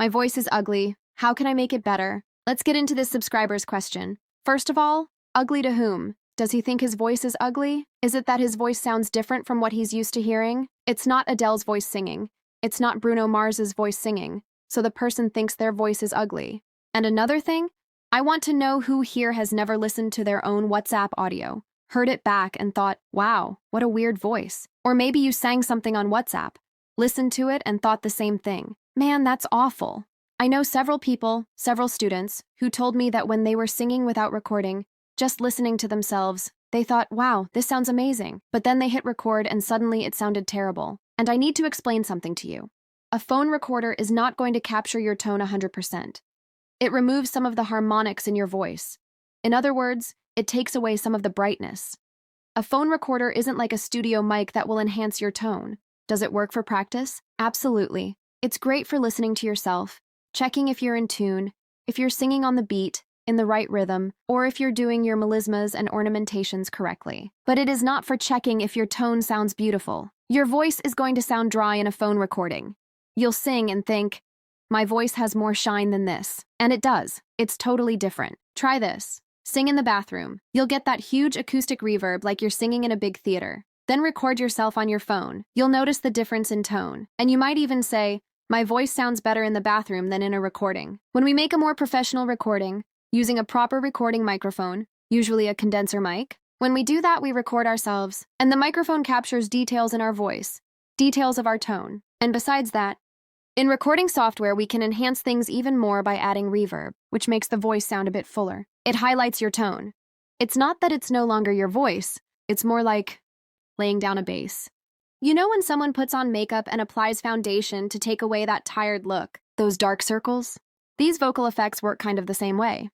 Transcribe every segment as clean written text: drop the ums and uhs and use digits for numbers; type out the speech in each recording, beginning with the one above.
My voice is ugly. How can I make it better? Let's get into this subscriber's question. First of all, ugly to whom? Does he think his voice is ugly? Is it that his voice sounds different from what he's used to hearing? It's not Adele's voice singing. It's not Bruno Mars's voice singing. So the person thinks their voice is ugly. And another thing, I want to know who here has never listened to their own WhatsApp audio, heard it back and thought, wow, what a weird voice. Or maybe you sang something on WhatsApp, listened to it and thought the same thing. Man, that's awful. I know several people, several students, who told me that when they were singing without recording, just listening to themselves, they thought, wow, this sounds amazing. But then they hit record and suddenly it sounded terrible. And I need to explain something to you. A phone recorder is not going to capture your tone 100%. It removes some of the harmonics in your voice. In other words, it takes away some of the brightness. A phone recorder isn't like a studio mic that will enhance your tone. Does it work for practice? Absolutely. It's great for listening to yourself, checking if you're in tune, if you're singing on the beat, in the right rhythm, or if you're doing your melismas and ornamentations correctly. But it is not for checking if your tone sounds beautiful. Your voice is going to sound dry in a phone recording. You'll sing and think, my voice has more shine than this. And it does. It's totally different. Try this. Sing in the bathroom. You'll get that huge acoustic reverb like you're singing in a big theater. Then record yourself on your phone. You'll notice the difference in tone. And you might even say, my voice sounds better in the bathroom than in a recording. When we make a more professional recording, using a proper recording microphone, usually a condenser mic, when we do that, we record ourselves, and the microphone captures details in our voice, details of our tone. And besides that, in recording software, we can enhance things even more by adding reverb, which makes the voice sound a bit fuller. It highlights your tone. It's not that it's no longer your voice, it's more like laying down a base. You know when someone puts on makeup and applies foundation to take away that tired look, those dark circles? These vocal effects work kind of the same way.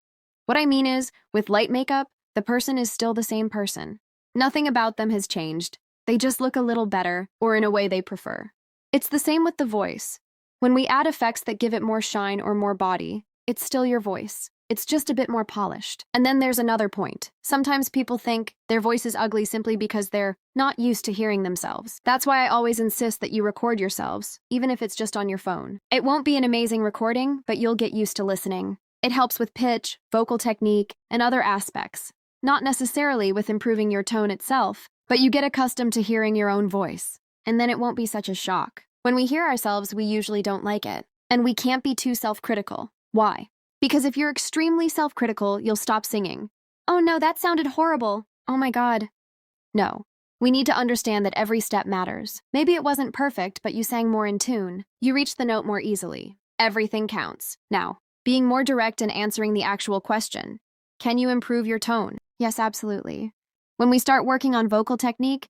What I mean is, with light makeup, the person is still the same person. Nothing about them has changed. They just look a little better, or in a way they prefer. It's the same with the voice. When we add effects that give it more shine or more body, it's still your voice. It's just a bit more polished. And then there's another point. Sometimes people think their voice is ugly simply because they're not used to hearing themselves. That's why I always insist that you record yourselves, even if it's just on your phone. It won't be an amazing recording, but you'll get used to listening. It helps with pitch, vocal technique, and other aspects. Not necessarily with improving your tone itself, but you get accustomed to hearing your own voice. And then it won't be such a shock. When we hear ourselves, we usually don't like it. And we can't be too self-critical. Why? Because if you're extremely self-critical, you'll stop singing. Oh no, that sounded horrible. Oh my God. No. We need to understand that every step matters. Maybe it wasn't perfect, but you sang more in tune. You reached the note more easily. Everything counts. Now, being more direct and answering the actual question. Can you improve your tone? Yes, absolutely. When we start working on vocal technique,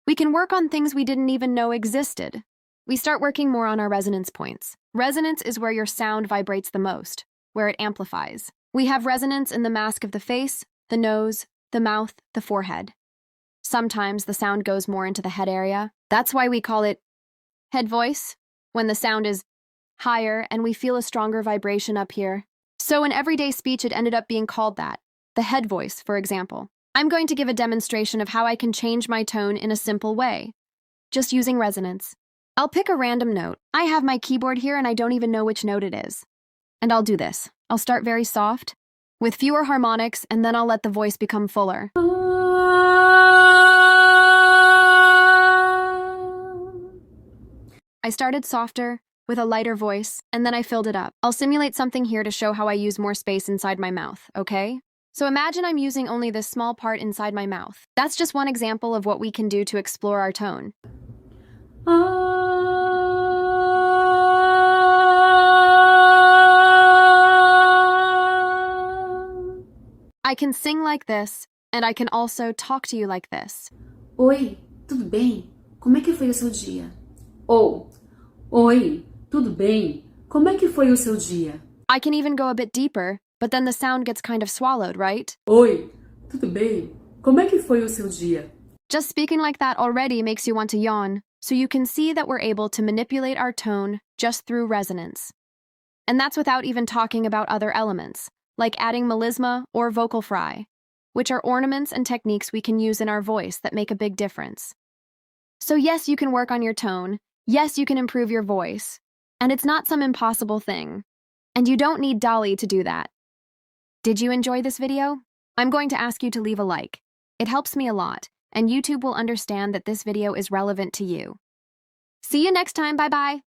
we can work on things we didn't even know existed. We start working more on our resonance points. Resonance is where your sound vibrates the most, where it amplifies. We have resonance in the mask of the face, the nose, the mouth, the forehead. Sometimes the sound goes more into the head area. That's why we call it head voice, when the sound is higher and we feel a stronger vibration up here. So in everyday speech, it ended up being called that, the head voice, for example. I'm going to give a demonstration of how I can change my tone in a simple way, just using resonance. I'll pick a random note. I have my keyboard here and I don't even know which note it is. And I'll do this. I'll start very soft, with fewer harmonics, and then I'll let the voice become fuller. I started softer, with a lighter voice, and then I filled it up. I'll simulate something here to show how I use more space inside my mouth, okay? So imagine I'm using only this small part inside my mouth. That's just one example of what we can do to explore our tone. I can sing like this, and I can also talk to you like this. Oi, tudo bem? Como é que foi o seu dia? Ou, oi, tudo bem? Como é que foi o seu dia? I can even go a bit deeper, but then the sound gets kind of swallowed, right? Oi, tudo bem? Como é que foi o seu dia? Just speaking like that already makes you want to yawn, so you can see that we're able to manipulate our tone just through resonance. And that's without even talking about other elements, like adding melisma or vocal fry, which are ornaments and techniques we can use in our voice that make a big difference. So yes, you can work on your tone. Yes, you can improve your voice. And it's not some impossible thing. And you don't need Dolly to do that. Did you enjoy this video? I'm going to ask you to leave a like. It helps me a lot, and YouTube will understand that this video is relevant to you. See you next time. Bye-bye.